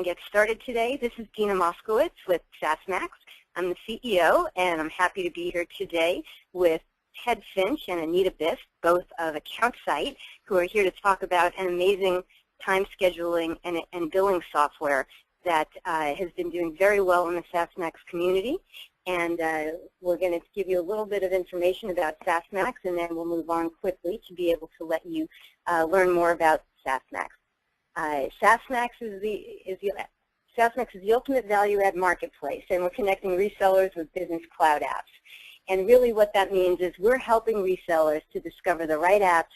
Get started today. This is Dina Moskowitz with SaaSMAX. I'm the CEO, and I'm happy to be here today with Ted Finch and Anita Biff, both of AccountSight, who are here to talk about an amazing time scheduling and billing software that has been doing very well in the SaaSMAX community. And we're going to give you a little bit of information about SaaSMAX, and then we'll move on quickly to be able to let you learn more about SaaSMAX. SaaSMAX is the ultimate value-add marketplace, and we're connecting resellers with business cloud apps. And really what that means is we're helping resellers to discover the right apps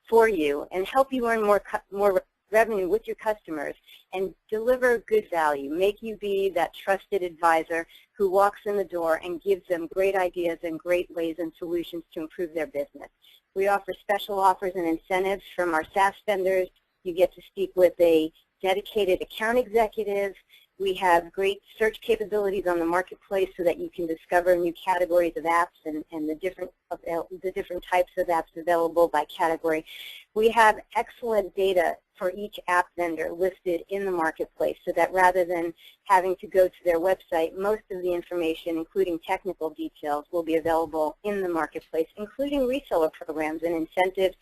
for you and help you earn more revenue with your customers and deliver good value, make you be that trusted advisor who walks in the door and gives them great ideas and great ways and solutions to improve their business. We offer special offers and incentives from our SaaS vendors. You get to speak with a dedicated account executive. We have great search capabilities on the marketplace so that you can discover new categories of apps and the different types of apps available by category. We have excellent data for each app vendor listed in the marketplace so that rather than having to go to their website, most of the information, including technical details, will be available in the marketplace, including reseller programs and incentives,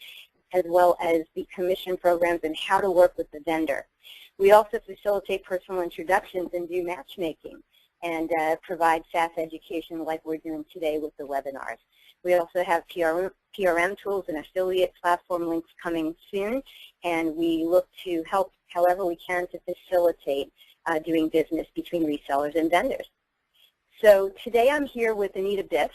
as well as the commission programs and how to work with the vendor. We also facilitate personal introductions and do matchmaking and provide SaaS education like we're doing today with the webinars. We also have PRM tools and affiliate platform links coming soon, and we look to help however we can to facilitate doing business between resellers and vendors. So today I'm here with Anita Biff,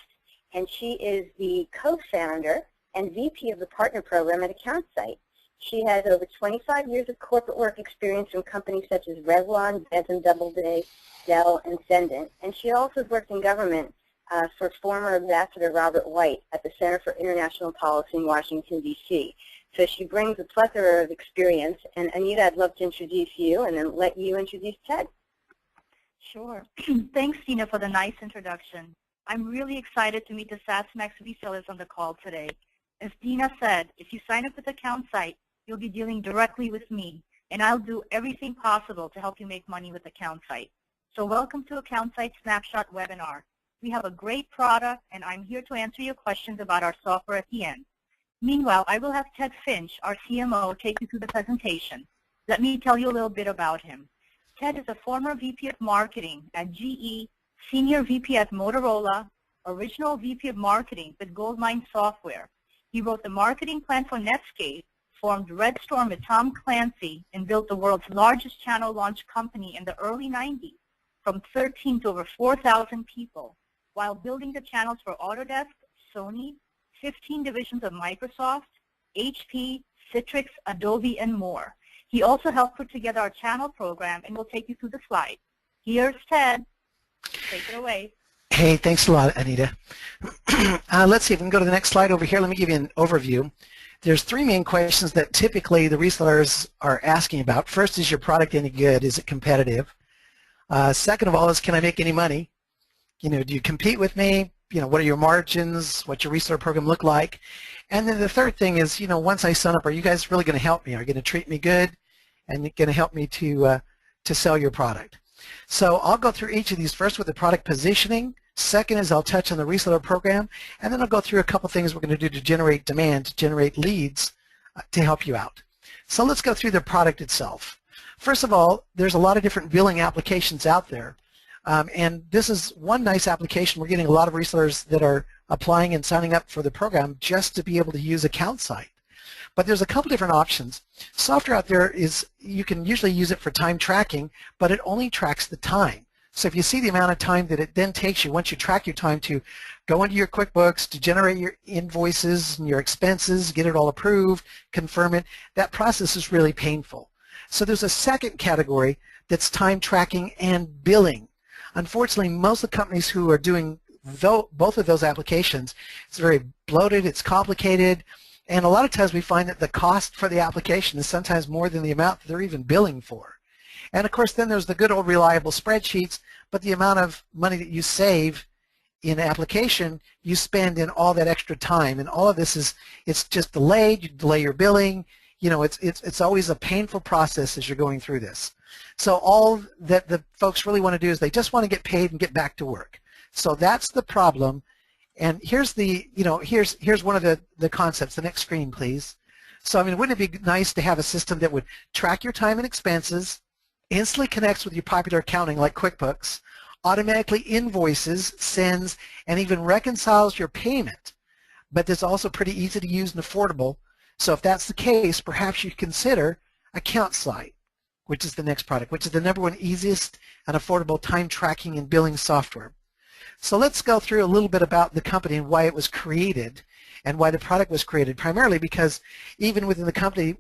and she is the co-founder and VP of the Partner Program at AccountSight. She has over 25 years of corporate work experience from companies such as Revlon, Benson Doubleday, Dell, and Cendant. And she also has worked in government for former Ambassador Robert White at the Center for International Policy in Washington, D.C. So she brings a plethora of experience. And Anita, I'd love to introduce you and then let you introduce Ted. Sure. Thanks, Tina, for the nice introduction. I'm really excited to meet the SaaSMAX resellers on the call today. As Dina said, if you sign up with AccountSight, you'll be dealing directly with me, and I'll do everything possible to help you make money with AccountSight. So welcome to AccountSight SnAPPshot webinar. We have a great product, and I'm here to answer your questions about our software at the end. Meanwhile, I will have Ted Finch, our CMO, take you through the presentation. Let me tell you a little bit about him. Ted is a former VP of Marketing at GE, Senior VP at Motorola, Original VP of Marketing with Goldmine Software. He wrote the marketing plan for Netscape, formed Red Storm with Tom Clancy, and built the world's largest channel launch company in the early 90s, from 13 to over 4,000 people, while building the channels for Autodesk, Sony, 15 divisions of Microsoft, HP, Citrix, Adobe, and more. He also helped put together our channel program, and we'll take you through the slides. Here's Ted. Take it away. Hey, thanks a lot, Anita. Let's see if we can go to the next slide over here. Let me give you an overview. There's three main questions that typically the resellers are asking about. First, is your product any good? Is it competitive? Second of all is, can I make any money? Do you compete with me? What are your margins? What's your reseller program look like? And then the third thing is, once I sign up, are you guys really going to help me? Are you going to treat me good? And going to help me to sell your product? So I'll go through each of these first with the product positioning. Second is I'll touch on the reseller program, and then I'll go through a couple things we're going to do to generate demand, to generate leads to help you out. So let's go through the product itself. First of all, there's a lot of different billing applications out there, and this is one nice application. We're getting a lot of resellers that are applying and signing up for the program just to be able to use AccountSight. But there's a couple different options. Software out there is, you can usually use it for time tracking, but it only tracks the time. So if you see the amount of time that it then takes you, once you track your time, to go into your QuickBooks, to generate your invoices and your expenses, get it all approved, confirm it, that process is really painful. So there's a second category that's time tracking and billing. Unfortunately, most of the companies who are doing both of those applications, it's very bloated, it's complicated, and a lot of times we find that the cost for the application is sometimes more than the amount that they're even billing for. And of course, then there's the good old reliable spreadsheets, but the amount of money that you save in application, you spend in all that extra time. And all of this is, it's just delayed, you delay your billing. It's always a painful process as you're going through this. So all that the folks really want to do is they just want to get paid and get back to work. So that's the problem. And here's the, here's one of the concepts. The next screen, please. So, I mean, wouldn't it be nice to have a system that would track your time and expenses, instantly connects with your popular accounting like QuickBooks, automatically invoices, sends, and even reconciles your payment. But it's also pretty easy to use and affordable. So if that's the case, perhaps you consider AccountSight, which is the next product, which is the #1 easiest and affordable time tracking and billing software. So let's go through a little bit about the company and why it was created and why the product was created, primarily because even within the company,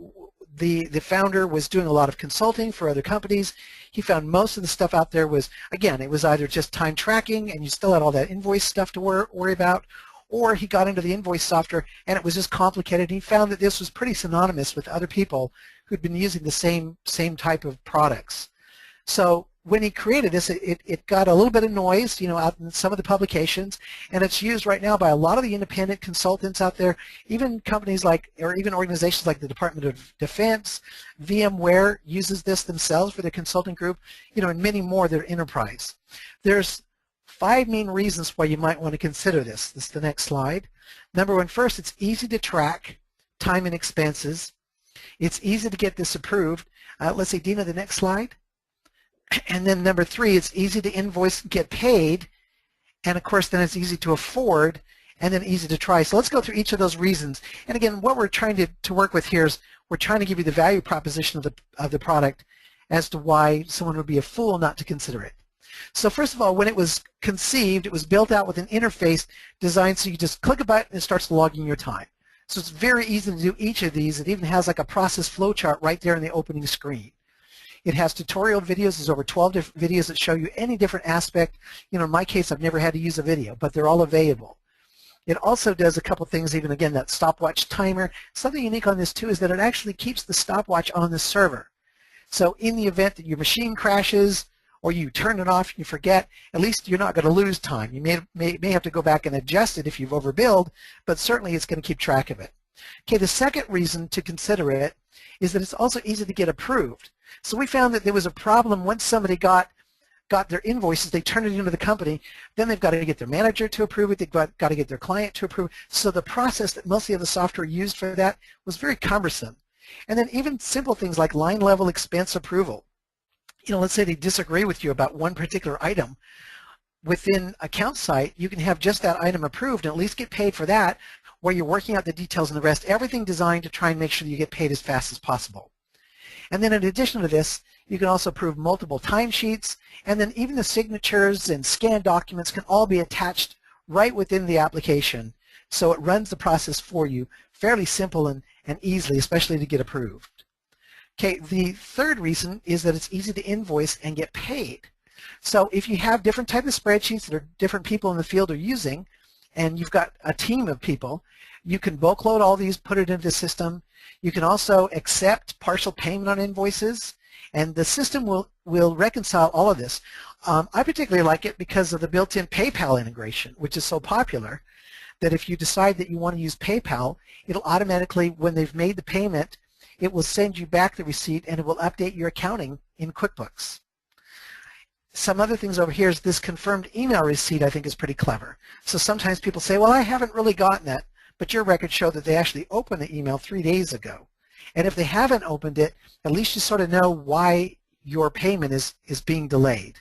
the founder was doing a lot of consulting for other companies. He found most of the stuff out there was, again, it was either just time tracking and you still had all that invoice stuff to worry about, or he got into the invoice software and it was just complicated. He found that this was pretty synonymous with other people who'd been using the same type of products. So when he created this, it got a little bit of noise, out in some of the publications, and it's used right now by a lot of the independent consultants out there, even companies like, or even organizations like the Department of Defense. VMware uses this themselves for their consulting group, and many more that are enterprise. There's 5 main reasons why you might want to consider this. This is the next slide. #1, first, it's easy to track time and expenses. It's easy to get this approved. Let's see, Dina, the next slide. And then #3, it's easy to invoice and get paid, and of course then it's easy to afford and then easy to try. So let's go through each of those reasons. And again, what we're trying to work with here is we're trying to give you the value proposition of the product as to why someone would be a fool not to consider it. So first of all, when it was conceived, it was built out with an interface designed so you just click a button and it starts logging your time. So it's very easy to do each of these. It even has like a process flow chart right there in the opening screen. It has tutorial videos. There's over 12 different videos that show you any different aspect. In my case, I've never had to use a video, but they're all available. It also does a couple things, even again, that stopwatch timer. Something unique on this too is that it actually keeps the stopwatch on the server. So in the event that your machine crashes or you turn it off and you forget, at least you're not going to lose time. You may have to go back and adjust it if you've overbilled, but certainly it's going to keep track of it. Okay, the second reason to consider it is that it's also easy to get approved. So we found that there was a problem once somebody got their invoices, they turn it into the company, then they've got to get their manager to approve it, they've got to get their client to approve it. So the process that mostly of the software used for that was very cumbersome. And then even simple things like line level expense approval. Let's say they disagree with you about one particular item. Within AccountSight, you can have just that item approved and at least get paid for that, where you're working out the details and the rest, everything designed to try and make sure you get paid as fast as possible. And then in addition to this, you can also approve multiple timesheets, and then even the signatures and scanned documents can all be attached right within the application. So it runs the process for you, fairly simple and easily, especially to get approved. Okay, the third reason is that it's easy to invoice and get paid. So if you have different types of spreadsheets that are different people in the field are using, and you've got a team of people, you can bulk load all these, put it into the system. You can also accept partial payment on invoices, and the system will reconcile all of this. I particularly like it because of the built-in PayPal integration, which is so popular that if you decide that you want to use PayPal, it'll automatically, when they've made the payment, it will send you back the receipt and it will update your accounting in QuickBooks. Some other things over here is this confirmed email receipt I think is pretty clever. So sometimes people say, well, I haven't really gotten that, but your records show that they actually opened the email 3 days ago. And if they haven't opened it, at least you sort of know why your payment is being delayed.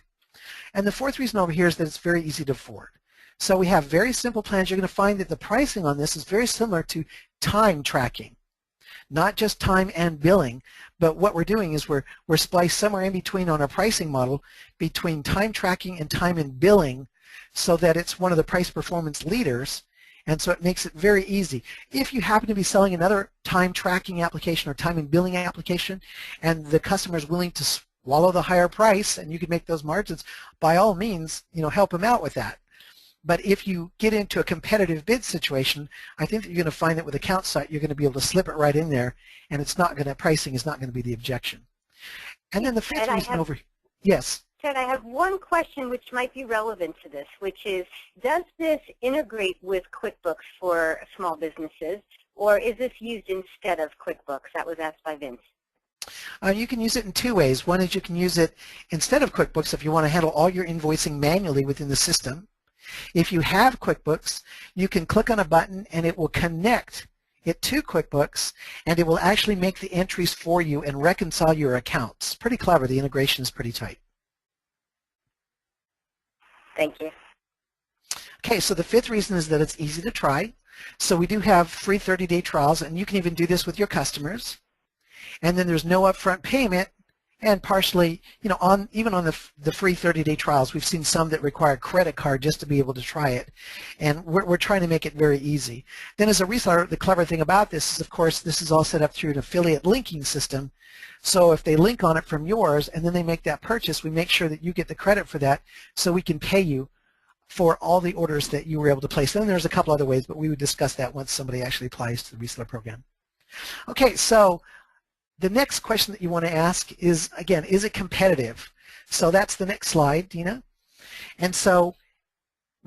And the fourth reason over here is that it's very easy to afford. So we have very simple plans. You're going to find that the pricing on this is very similar to time tracking. Not just time and billing, but what we're doing is we're spliced somewhere in between on our pricing model between time tracking and time and billing, so that it's one of the price performance leaders, and so it makes it very easy. If you happen to be selling another time tracking application or time and billing application and the customer is willing to swallow the higher price and you can make those margins, by all means, help them out with that. But if you get into a competitive bid situation, I think that you're going to find that with AccountSight, you're going to be able to slip it right in there, and it's not going to, pricing is not going to be the objection. And then the fifth reason over here. Yes. Ted, I have one question which might be relevant to this, which is, does this integrate with QuickBooks for small businesses, or is this used instead of QuickBooks? That was asked by Vince. You can use it in two ways. One is you can use it instead of QuickBooks if you want to handle all your invoicing manually within the system. If you have QuickBooks, you can click on a button and it will connect it to QuickBooks, and it will actually make the entries for you and reconcile your accounts. Pretty clever. The integration is pretty tight. Thank you. Okay, so the fifth reason is that it's easy to try. So we do have free 30-day trials, and you can even do this with your customers. And then there's no upfront payment, and partially, even on the free 30-day trials, we've seen some that require a credit card just to be able to try it. And we're trying to make it very easy. Then as a reseller, the clever thing about this is, of course, this is all set up through an affiliate linking system. So if they link on it from yours and then they make that purchase, we make sure that you get the credit for that so we can pay you for all the orders that you were able to place. Then there's a couple other ways, but we would discuss that once somebody actually applies to the reseller program. Okay, so the next question that you want to ask is, again, is it competitive? So that's the next slide, Dina. And so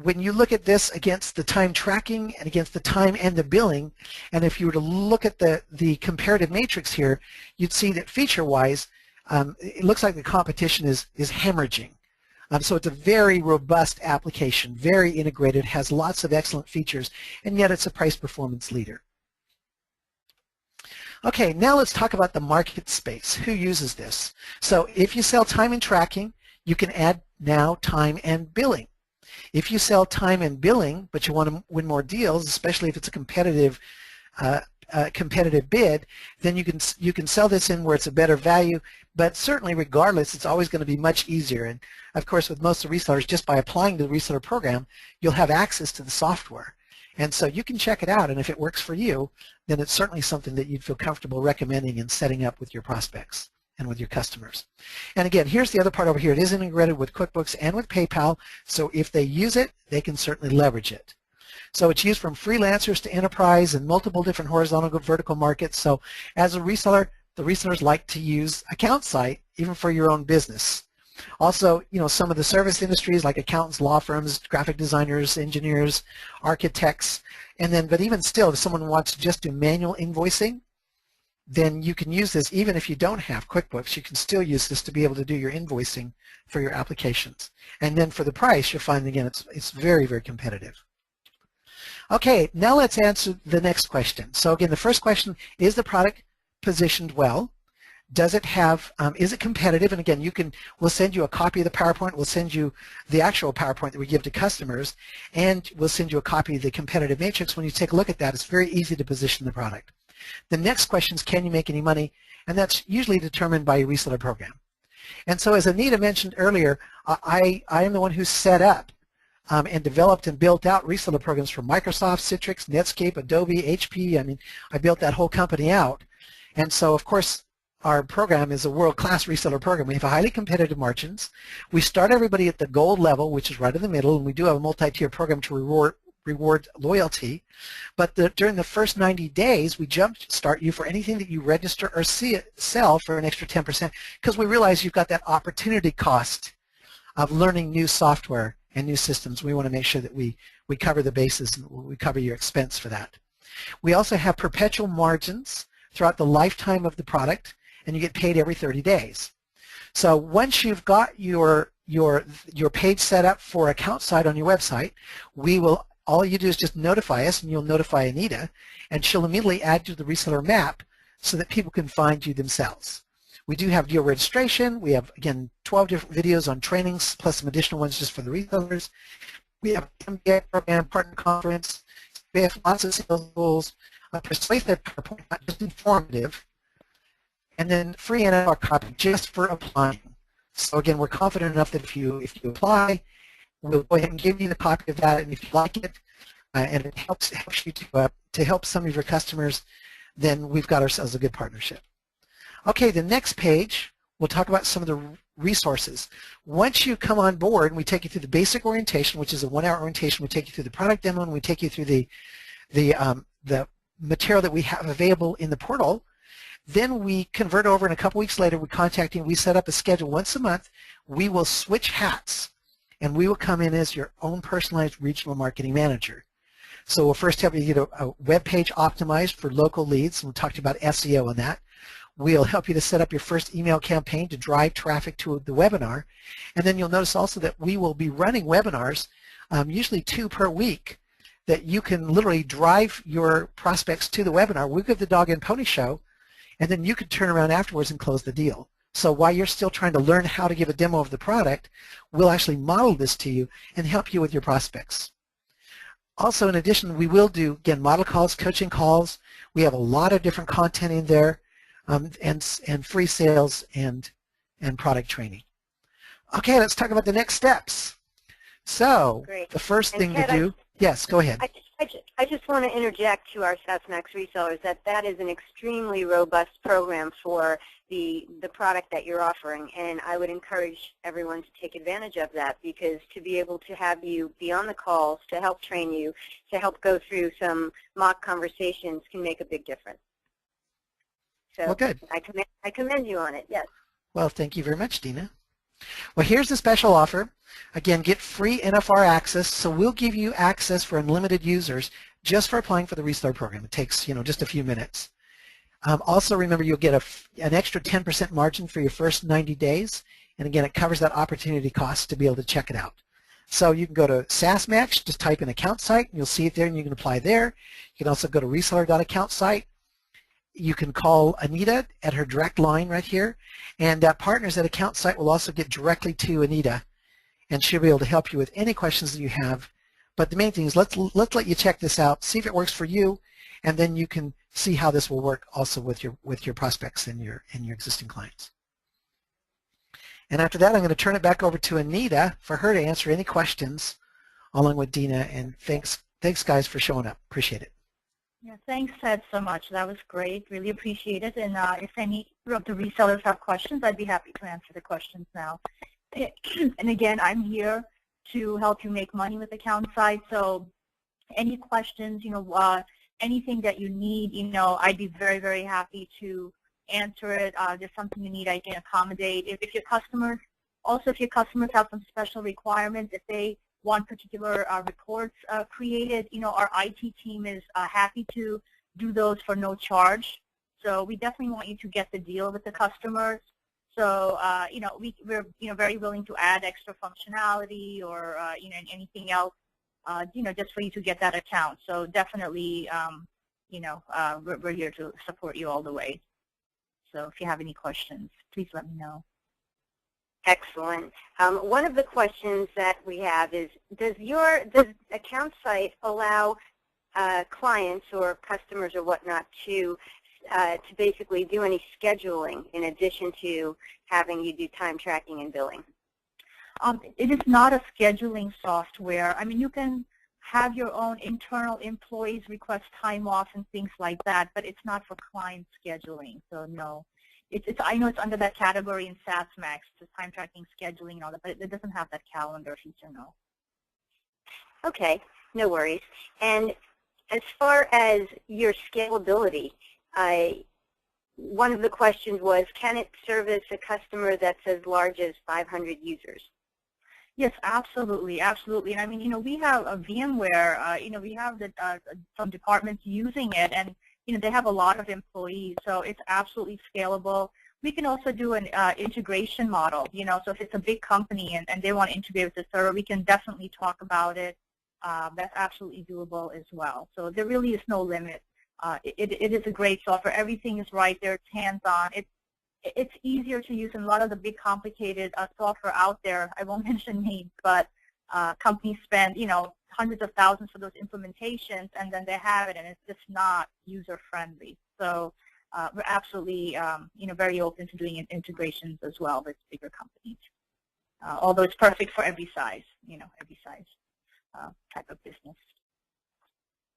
when you look at this against the time tracking and against the time and the billing, and if you were to look at the comparative matrix here, you'd see that feature-wise, it looks like the competition is hemorrhaging. So it's a very robust application, very integrated, has lots of excellent features, and yet it's a price performance leader. Okay, now let's talk about the market space. Who uses this? So if you sell time and tracking, you can add now time and billing. If you sell time and billing, but you want to win more deals, especially if it's a competitive bid, then you can sell this in where it's a better value. But certainly, regardless, it's always going to be much easier. And of course, with most of the resellers, just by applying to the reseller program, you'll have access to the software. And so you can check it out, and if it works for you, then it's certainly something that you'd feel comfortable recommending and setting up with your prospects and with your customers. And again, here's the other part over here. It is integrated with QuickBooks and with PayPal, so if they use it, they can certainly leverage it. So it's used from freelancers to enterprise and multiple different horizontal and vertical markets. So as a reseller, the resellers like to use AccountSight even for your own business. Also, some of the service industries like accountants, law firms, graphic designers, engineers, architects, but even still, if someone wants to just do manual invoicing, then you can use this even if you don't have QuickBooks. You can still use this to be able to do your invoicing for your applications. And then for the price, you'll find, again, it's very, very competitive. Okay, now let's answer the next question. So again, the first question, is the product positioned well? Does it have, is it competitive? And again, we'll send you a copy of the PowerPoint, we'll send you the actual PowerPoint that we give to customers, and we'll send you a copy of the competitive matrix. When you take a look at that, it's very easy to position the product. The next question is, can you make any money? And that's usually determined by your reseller program. And so as Anita mentioned earlier, I am the one who set up and developed and built out reseller programs for Microsoft, Citrix, Netscape, Adobe, HP. I built that whole company out. And so, of course, our program is a world-class reseller program. We have highly competitive margins. We start everybody at the gold level, which is right in the middle, and we do have a multi-tier program to reward loyalty. But during the first 90 days, we jumpstart you for anything that you register or sell for an extra 10%, because we realize you've got that opportunity cost of learning new software and new systems. We want to make sure that we cover the bases and we cover your expense for that. We also have perpetual margins throughout the lifetime of the product, and you get paid every 30 days. So once you've got your page set up for AccountSight on your website, all you do is just notify us, and you'll notify Anita, and she'll immediately add you to the reseller map so that people can find you themselves. We do have deal registration. We have, again, 12 different videos on trainings, plus some additional ones just for the resellers. We have MBA program, partner conference. We have lots of sales tools, persuasive PowerPoint, not just informative, and then free NFR copy just for applying. So again, we're confident enough that if you apply, we'll go ahead and give you the copy of that, and if you like it, and it helps you to help some of your customers, then we've got ourselves a good partnership. Okay, the next page, we'll talk about some of the resources. Once you come on board, and we take you through the basic orientation, which is a 1-hour orientation. We take you through the product demo, and we take you through the material that we have available in the portal. Then we convert over, and a couple weeks later we contact you, and we set up a schedule once a month. We will switch hats, and we will come in as your own personalized regional marketing manager. So we'll first help you get a web page optimized for local leads, and we'll talk to you about SEO on that. We'll help you to set up your first email campaign to drive traffic to the webinar. And then you'll notice also that we will be running webinars, usually 2 per week, that you can literally drive your prospects to the webinar. We'll give the dog and pony show, and then you can turn around afterwards and close the deal. So while you're still trying to learn how to give a demo of the product, we'll actually model this to you and help you with your prospects. Also, in addition, we will do, again, model calls, coaching calls. We have a lot of different content in there, and free sales and product training. Okay, let's talk about the next steps. So Great. The first thing Ted, to do, yes, go ahead. I just want to interject to our SaaSMAX resellers that is an extremely robust program for the product that you're offering, and I would encourage everyone to take advantage of that, because to be able to have you be on the calls, to help train you, to help go through some mock conversations can make a big difference. So Well, good. I commend you on it, yes. Well, thank you very much, Dina. Well, here's the special offer. Again, get free NFR access. So we'll give you access for unlimited users just for applying for the reseller program. It takes, just a few minutes. Also, remember, you'll get an extra 10% margin for your first 90 days. And again, it covers that opportunity cost to be able to check it out. So you can go to SaaSMAX, just type in AccountSight, and you'll see it there, and you can apply there. You can also go to reseller.AccountSight. You can call Anita at her direct line right here, and partners at AccountSight will also get directly to Anita, and she'll be able to help you with any questions that you have. But the main thing is let's let you check this out, see if it works for you, and then you can see how this will work also with your prospects and your existing clients. And after that, I'm going to turn it back over to Anita for her to answer any questions along with Dina. And thanks guys for showing up. Appreciate it. Yeah, thanks, Ted, so much. That was great. Really appreciate it. And if any of the resellers have questions, I'd be happy to answer the questions now. And again, I'm here to help you make money with AccountSight. So any questions, anything that you need, I'd be very, very happy to answer it. If there's something you need, I can accommodate. If your customers have some special requirements, if they want particular reports created, our IT team is happy to do those for no charge. So we definitely want you to get the deal with the customers. So we're very willing to add extra functionality or anything else, just for you to get that account. So definitely, we're here to support you all the way. So if you have any questions, please let me know. Excellent. One of the questions that we have is, does AccountSight allow clients or customers or whatnot to basically do any scheduling in addition to having you do time tracking and billing? It is not a scheduling software. I mean, you can have your own internal employees request time off and things like that, but it's not for client scheduling, so no. I know it's under that category in SaaSMAX, just time tracking, scheduling, and all that, but it doesn't have that calendar feature, no. Okay, no worries. And as far as your scalability, one of the questions was, can it service a customer that's as large as 500 users? Yes, absolutely, absolutely. And I mean, we have a VMware, we have some departments using it, and they have a lot of employees, so it's absolutely scalable. We can also do an integration model, so if it's a big company and they want to integrate with the server, we can definitely talk about it. That's absolutely doable as well. So there really is no limit. It is a great software. Everything is right there. It's hands-on. It's easier to use than a lot of the big complicated software out there. I won't mention names, but companies spend, hundreds of thousands for those implementations, and then they have it, and it's just not user-friendly. So we're absolutely, very open to doing integrations as well with bigger companies. Although it's perfect for every size, every size type of business.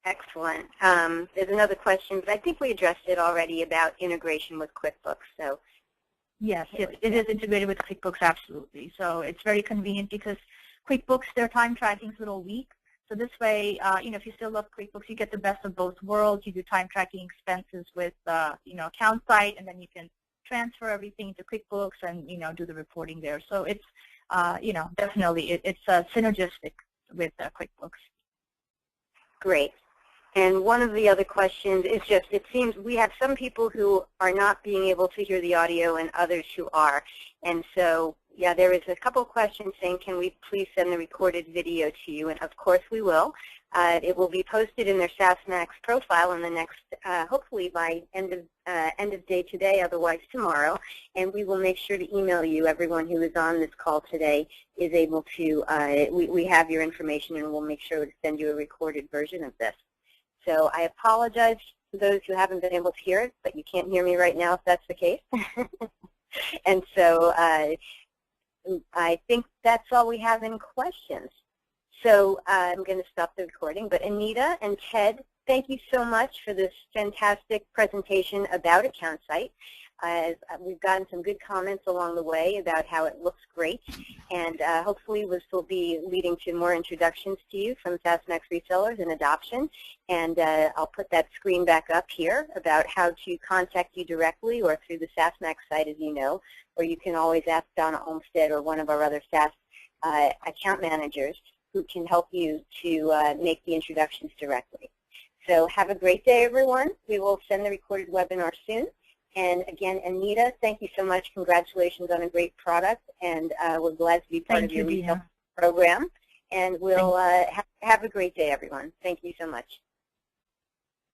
Excellent. There's another question, but I think we addressed it already about integration with QuickBooks. So yes, it is integrated with QuickBooks, absolutely. So it's very convenient because QuickBooks, their time tracking is a little weak. So this way, if you still love QuickBooks, you get the best of both worlds. You do time tracking expenses with, AccountSight, and then you can transfer everything to QuickBooks and, do the reporting there. So it's, definitely, it's synergistic with QuickBooks. Great. And one of the other questions is just, it seems we have some people who are not being able to hear the audio and others who are. And so, yeah, there is a couple of questions saying, can we please send the recorded video to you? And of course we will. It will be posted in their SaaSMAX profile in the next, hopefully by end of day today, otherwise tomorrow. And we will make sure to email you. Everyone who is on this call today is able to, we have your information, and we'll make sure to send you a recorded version of this. So I apologize to those who haven't been able to hear it, but you can't hear me right now if that's the case. And so I think that's all we have in questions. So I'm going to stop the recording. But Anita and Ted, thank you so much for this fantastic presentation about AccountSight. We've gotten some good comments along the way about how it looks great, and hopefully this will be leading to more introductions to you from SaaSMAX resellers and adoption. And I'll put that screen back up here about how to contact you directly or through the SaaSMAX site, as you know, or you can always ask Donna Olmsted or one of our other SaaS account managers who can help you to make the introductions directly. So have a great day, everyone. We will send the recorded webinar soon. And again, Anita, thank you so much. Congratulations on a great product, and we're glad to be part of your retail program. And we'll have a great day, everyone. Thank you so much.